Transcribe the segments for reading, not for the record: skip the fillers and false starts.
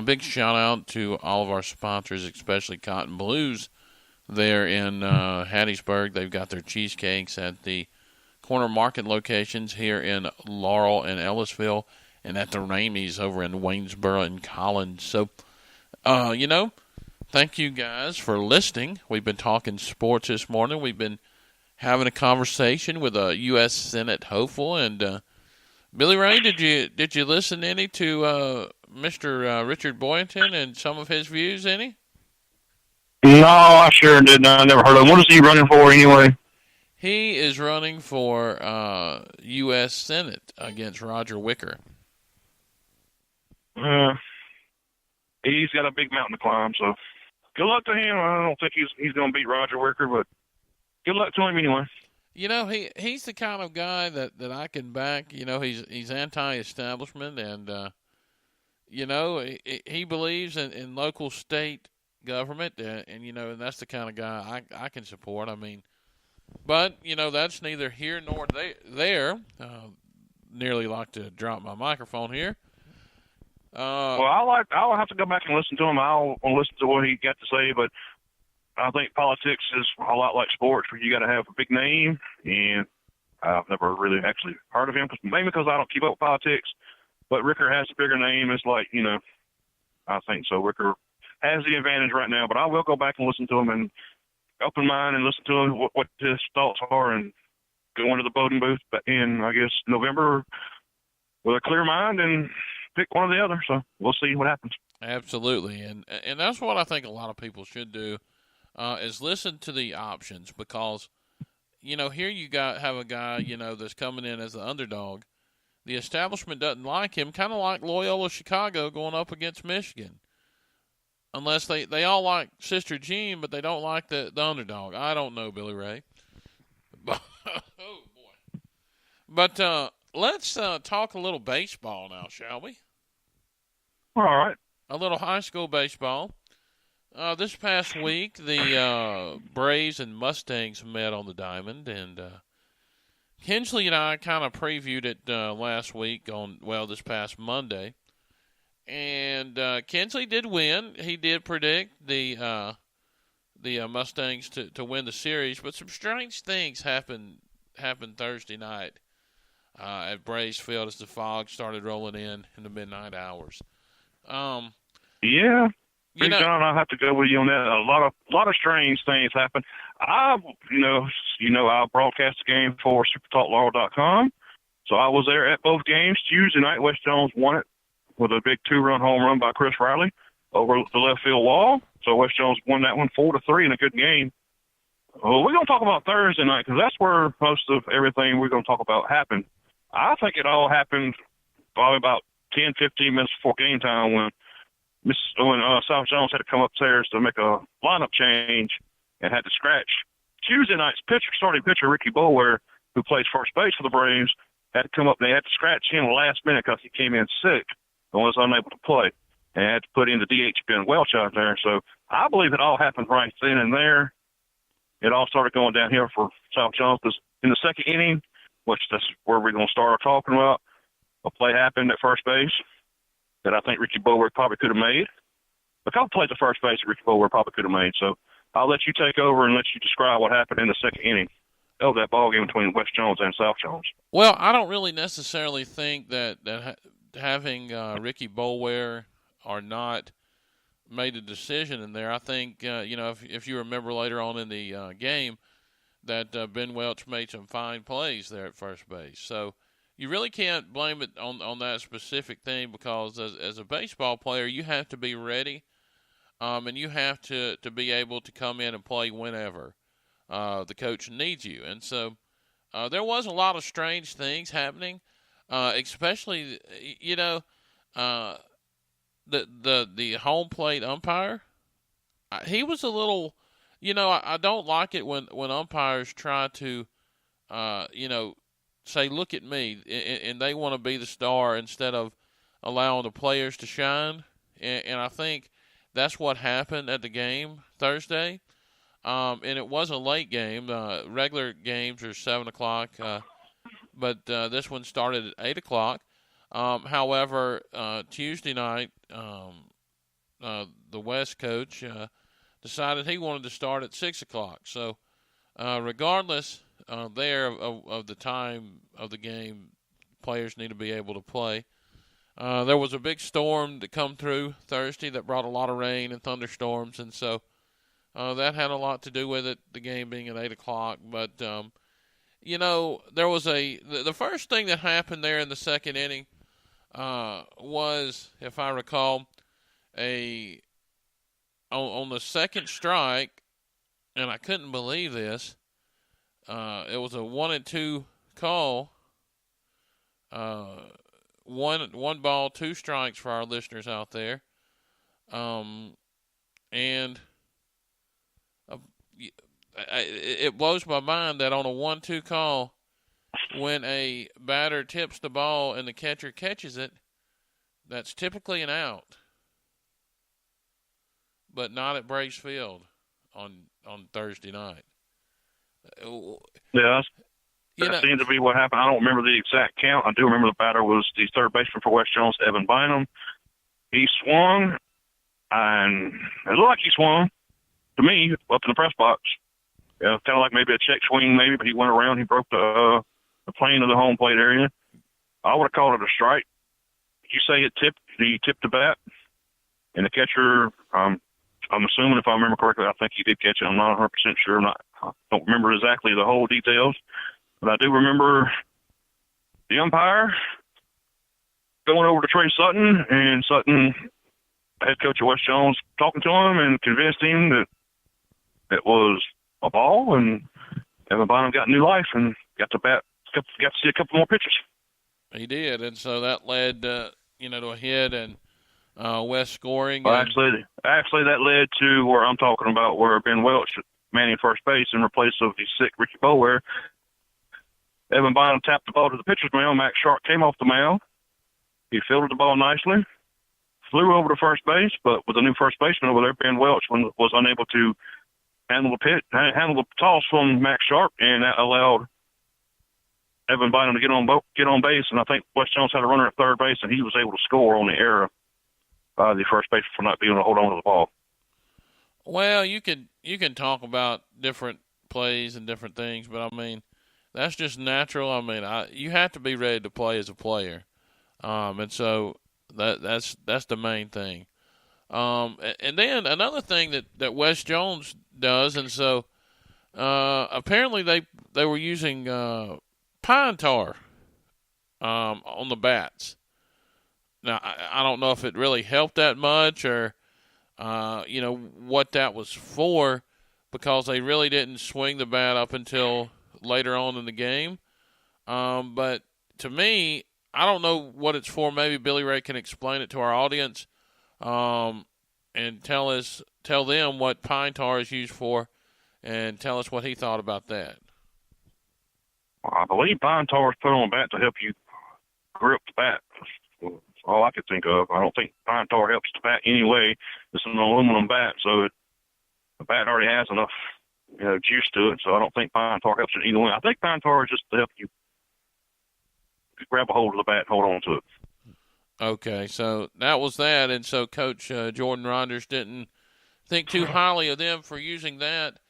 Big shout out to all of our sponsors, especially Cotton Blues there in Hattiesburg. They've got their cheesecakes at the corner market locations here in Laurel and Ellisville, and at the Ramey's over in Waynesboro and Collins. So, thank you guys for listening. We've been talking sports this morning. We've been having a conversation with a U.S. Senate hopeful. And Billy Ray, did you listen any to Mr. Richard Boynton and some of his views? Any? No, I sure did not. I never heard of him. What is he running for anyway? He is running for U.S. Senate against Roger Wicker. He's got a big mountain to climb, so good luck to him. I don't think he's going to beat Roger Wicker, but good luck to him anyway. He's the kind of guy that I can back. He's anti-establishment, and he believes in local state government, and that's the kind of guy I can support. I mean, but that's neither here nor there. Nearly like to drop my microphone here. Well, I'll have to go back and listen to him. I'll listen to what he got to say, but I think politics is a lot like sports, where you got to have a big name, and I've never really actually heard of him, mainly because I don't keep up with politics. But Ricker has a bigger name. It's like, I think so. Ricker has the advantage right now, but I will go back and listen to him and open mind and listen to him, what his thoughts are, and go into the voting booth in, I guess, November with a clear mind and pick one or the other. So we'll see what happens. Absolutely, and that's what I think a lot of people should do, is listen to the options, because here you have a guy that's coming in as the underdog. The establishment doesn't like him, kind of like Loyola Chicago going up against Michigan. Unless they all like Sister Jean, but they don't like the underdog. I don't know, Billy Ray. Oh boy! But let's talk a little baseball now, shall we? All right. A little high school baseball. This past week, the Braves and Mustangs met on the diamond, and Kinsley and I kind of previewed it last week this past Monday. And Kinsley did win. He did predict the Mustangs to win the series, but some strange things happened Thursday night at Braves Field as the fog started rolling in the midnight hours. Yeah, Big John, I'll have to go with you on that. A lot of strange things happened. I broadcast the game for SuperTalkLaurel.com, so I was there at both games. Tuesday night, West Jones won it with a big 2-run home run by Chris Riley over the left field wall. So West Jones won that one 4-3 in a good game. Well, we're going to talk about Thursday night, because that's where most of everything we're going to talk about happened. I think it all happened probably about 10, 15 minutes before game time when South Jones had to come upstairs to make a lineup change and had to scratch. Tuesday night's starting pitcher Ricky Boulware, who plays first base for the Braves, had to come up. They had to scratch him last minute because he came in sick and was unable to play, and had to put in the DH Ben Welch out there. So I believe it all happened right then and there. It all started going downhill for South Jones in the second inning, which that's where we're going to start talking about. A play happened at first base that I think Ricky Boulware probably could have made. A couple plays at first base that Ricky Boulware probably could have made. So I'll let you take over and let you describe what happened in the second inning of that ball game between West Jones and South Jones. Well, I don't really necessarily think that having Ricky Boulware or not made a decision in there. I think, if you remember later on in the game, that Ben Welch made some fine plays there at first base. So you really can't blame it on that specific thing, because as a baseball player, you have to be ready, and you have to be able to come in and play whenever the coach needs you. And so there was a lot of strange things happening, especially, the home plate umpire. He was a little, I don't like it when umpires try to, say, look at me, and they want to be the star instead of allowing the players to shine. And I think that's what happened at the game Thursday. And it was a late game. Regular games are 7 o'clock, but this one started at 8 o'clock. However, Tuesday night, the West coach, decided he wanted to start at 6 o'clock. So, regardless there of the time of the game, players need to be able to play. There was a big storm that come through Thursday that brought a lot of rain and thunderstorms, and so that had a lot to do with it, the game being at 8 o'clock. But, there was the first thing that happened there in the second inning was, if I recall, on the second strike, and I couldn't believe this, it was a 1-2 call. One ball, 2 strikes for our listeners out there. And it blows my mind that on a 1-2 call, when a batter tips the ball and the catcher catches it, that's typically an out. But not at Braves Field on Thursday night. Yeah, that seemed to be what happened. I don't remember the exact count. I do remember the batter was the third baseman for West Jones, Evan Bynum. He swung, and it looked like he swung to me up in the press box. Yeah, kind of like maybe a check swing, maybe, but he went around. He broke the plane of the home plate area. I would have called it a strike. You say it tipped? He tipped the bat, and the catcher. I'm assuming, if I remember correctly, I think he did catch it. I'm not 100% sure. I don't remember exactly the whole details, but I do remember the umpire going over to Trey Sutton, and Sutton, head coach of West Jones, talking to him and convinced him that it was a ball, and Evan Bynum got new life and got to see a couple more pitches. He did, and so that led to a hit and West scoring. Well, actually, that led to where I'm talking about, where Ben Welch manning first base in replace of the sick Ricky Bower. Evan Bynum tapped the ball to the pitcher's mound. Max Sharp came off the mound. He fielded the ball nicely, flew over to first base, but with a new first baseman over there, Ben Welch was unable to handle the toss from Max Sharp, and that allowed Evan Bynum to get on base. And I think West Jones had a runner at third base, and he was able to score on the error by the first baseman for not being able to hold on to the ball. Well, you can talk about different plays and different things, but I mean, that's just natural. I mean, you have to be ready to play as a player, and so that's the main thing. And then another thing that West Jones does, and so apparently they were using pine tar on the bats. Now, I don't know if it really helped that much or, what that was for, because they really didn't swing the bat up until later on in the game. But to me, I don't know what it's for. Maybe Billy Ray can explain it to our audience and tell them what pine tar is used for and tell us what he thought about that. I believe pine tar is put on the bat to help you grip the bat. All I could think of. I don't think pine tar helps the bat anyway. It's an aluminum bat, so the bat already has enough, juice to it. So I don't think pine tar helps it either way. I think pine tar is just to help you grab a hold of the bat and hold on to it. Okay, so that was that, and so Coach Jordan Rogers didn't think too highly of them for using that.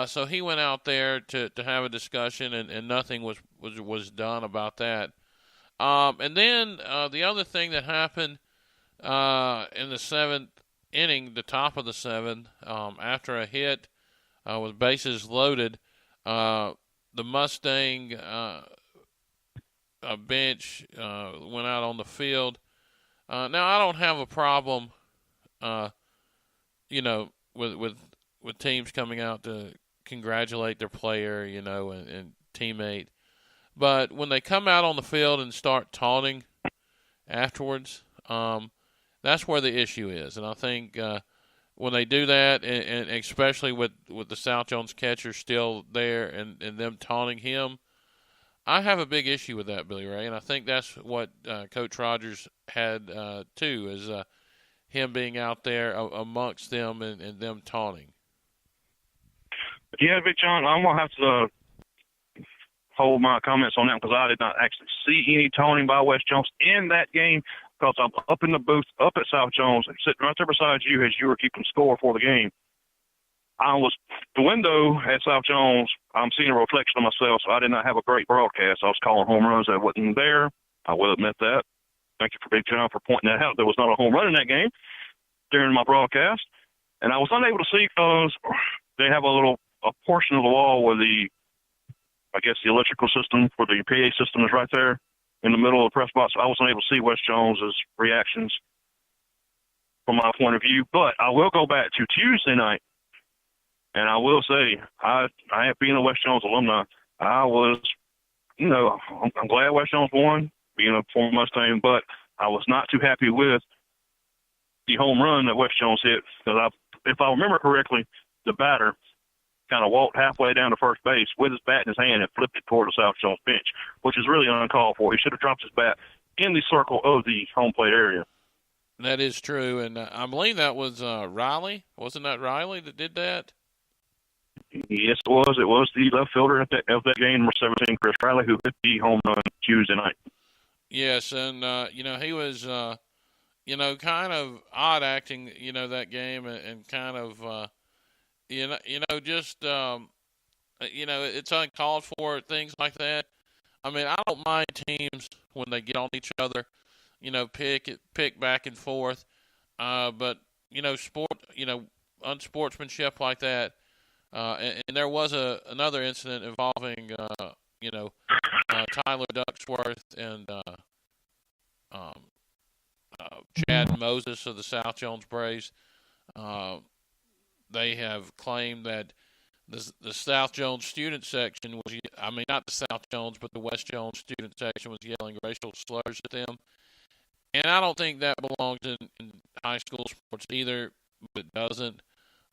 So he went out there to have a discussion, and nothing was done about that. And then the other thing that happened in the seventh inning, the top of the seventh, after a hit with bases loaded, the Mustang bench went out on the field. Now, I don't have a problem, with teams coming out to congratulate their player, and teammate. But when they come out on the field and start taunting afterwards, that's where the issue is. And I think when they do that, and especially with the South Jones catcher still there and them taunting him, I have a big issue with that, Billy Ray. And I think that's what Coach Rogers had too, is him being out there amongst them and them taunting. Yeah, Big John, I'm going to have to hold my comments on that because I did not actually see any taunting by West Jones in that game. because I'm up in the booth, up at South Jones, and sitting right there beside you as you were keeping score for the game. The window at South Jones, I'm seeing a reflection of myself, so I did not have a great broadcast. I was calling home runs that wasn't there. I will admit that. Thank you for Big John for pointing that out. There was not a home run in that game during my broadcast. And I was unable to see because they have a portion of the wall where the electrical system for the PA system is right there in the middle of the press box. I wasn't able to see Wes Jones's reactions from my point of view. But I will go back to Tuesday night, and I will say, I being a Wes Jones alumni, I was, I'm glad Wes Jones won, being a former Mustang, but I was not too happy with the home run that Wes Jones hit. Because if I remember correctly, the batter kind of walked halfway down to first base with his bat in his hand and flipped it toward the South Jones bench, which is really uncalled for. He should have dropped his bat in the circle of the home plate area. That is true, and I believe that was Riley. Wasn't that Riley that did that? Yes, it was. It was the left fielder of that game, number 17, Chris Riley, who hit the home run Tuesday night. Yes, and, he was, kind of odd acting, that game and kind of, it's uncalled for, things like that. I mean, I don't mind teams when they get on each other, pick back and forth. But, unsportsmanship like that. And there was another incident involving, Tyler Ducksworth and Chad Moses of the South Jones Braves. They have claimed that the South Jones student section was, not the South Jones, but the West Jones student section was yelling racial slurs at them. And I don't think that belongs in high school sports either, but it doesn't.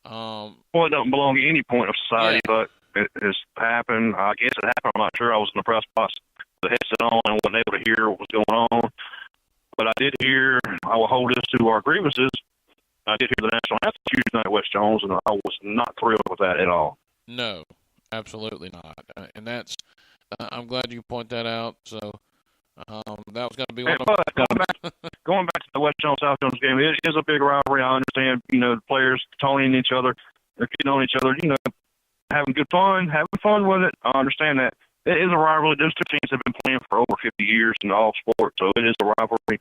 Well, it doesn't belong at any point of society, but it has happened. I guess it happened. I'm not sure. I was in the press box, the headset on, and wasn't able to hear what was going on. But I did hear, I will hold this to our grievances, I did hear the national anthem Tuesday night at West Jones, and I was not thrilled with that at all. No, absolutely not. And that's, I'm glad you point that out. So that was going to be one of going back to the West Jones South Jones game, it is a big rivalry. I understand, the players taunting each other, they're getting on each other, having fun with it. I understand that. It is a rivalry. Those two teams have been playing for over 50 years in all sports, so it is a rivalry.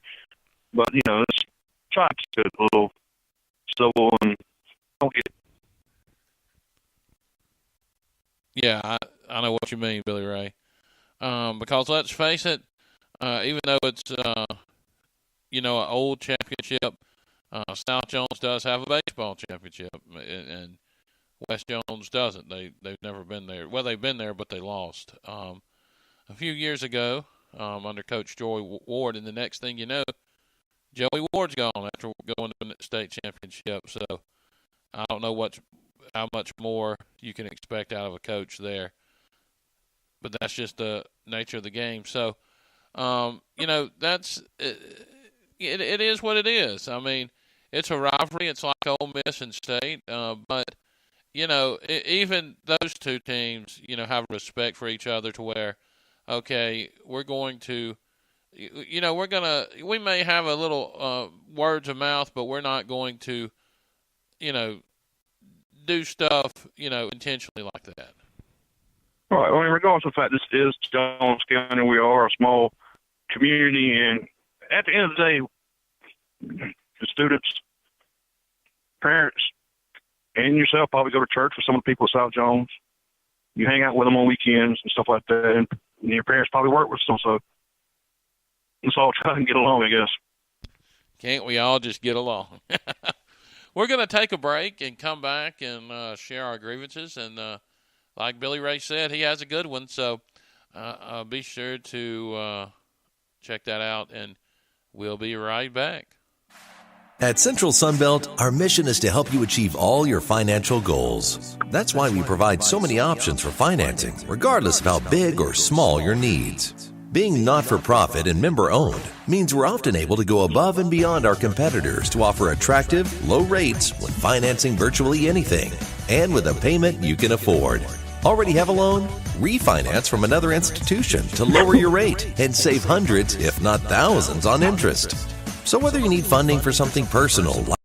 But, let's try to keep it a little civil and don't get. Yeah, I know what you mean, Billy Ray. Because let's face it, even though it's, an old championship, South Jones does have a baseball championship, and West Jones doesn't. They've never been there. Well, they've been there, but they lost. A few years ago, under Coach Joey Ward, and the next thing you know, Joey Ward's gone after going to the state championship. So I don't know how much more you can expect out of a coach there. But that's just the nature of the game. So, that's it is what it is. I mean, it's a rivalry. It's like Ole Miss and State. But, even those two teams, have respect for each other to where, okay, we're going to, we may have a little words of mouth, but we're not going to, do stuff, intentionally like that. All right. Well, regardless of the fact this is Jones County, we are a small community, and at the end of the day, the students, parents, and yourself probably go to church with some of the people at South Jones. You hang out with them on weekends and stuff like that, and your parents probably work with them, so let's all try and get along, I guess. Can't we all just get along? We're going to take a break and come back and share our grievances, and like Billy Ray said, he has a good one, so be sure to check that out, and we'll be right back. At Central Sunbelt, our mission is to help you achieve all your financial goals. That's why we provide so many options for financing, regardless of how big or small your needs. Being not-for-profit and member-owned means we're often able to go above and beyond our competitors to offer attractive, low rates when financing virtually anything, and with a payment you can afford. Already have a loan? Refinance from another institution to lower your rate and save hundreds, if not thousands, on interest. So whether you need funding for something personal,